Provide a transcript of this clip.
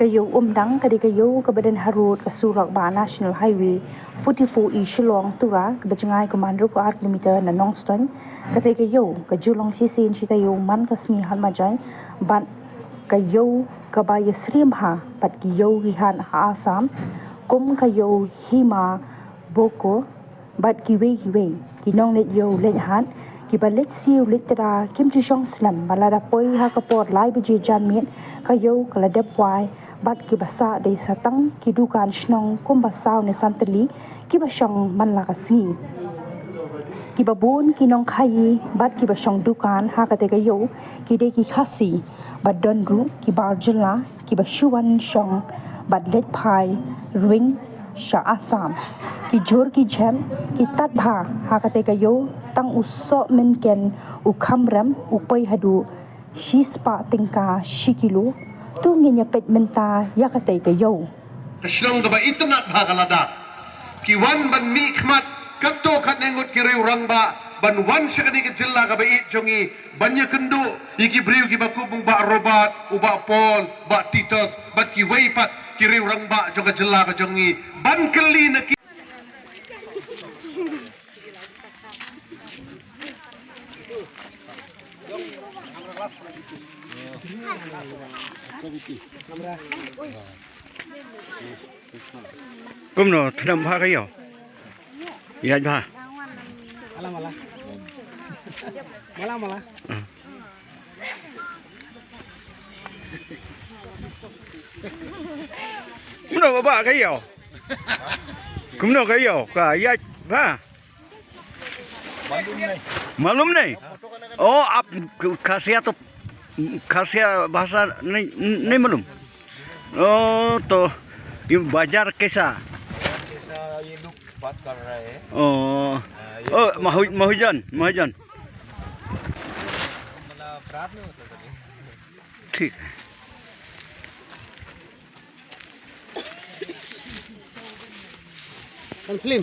kayo Umdang kadi kayo ke Badan Harut ke Surak Ba National Highway 44 E Shillong Tura ke Bajangai Komando ke kilometer na Nongston kadi kayo ke Julong Sisin Citayo Man ke Sengi Han Majai ban kayo ke Baya Srimha bat kayo gihan ha Assam kum kayo Hima Boko bat kiwe kinong let yo let han kibalit siu litera kim chu shong slam balada poi ha kapor lai biji jan mit kayo kala dep wai bat kibasa de satang kidukan shnong kum basau ne santali kibashong man la kasi kibabun kinong khai bat kibashong dukan ha kate kayo kide ki khasi bat donru kibarjula kibashuan shong bat let pai ring sha Assam ki Jhur ki jhem ki tat bha ha kate kayo tang uso menken u khamram u pai hadu shispa tingka shikilo tu nginya pet menta ya kate kayo kashlong gaba itnak bhagalada ki wan ban mi khmat katto khatnengut ki riu rangba ban wan shakani ke jilla gaba I jongi banya kendu iki briu ki bakubung ba robat uba pol ba titos bat ki weipat ki riu rangba jonga jilla ka jongi ban keli na ki Kumno Thnem pha kayo. Yan pha. Malah. Kumno ba kayo. Kumno kayo ka ya pha. Malum nahi. Oh आप खासिया भाषा नहीं मालूम oh तो ये बाजार कैसा ये लोग बात कर रहे हैं महाजन मतलब रात में होता है ठीक है फिल्म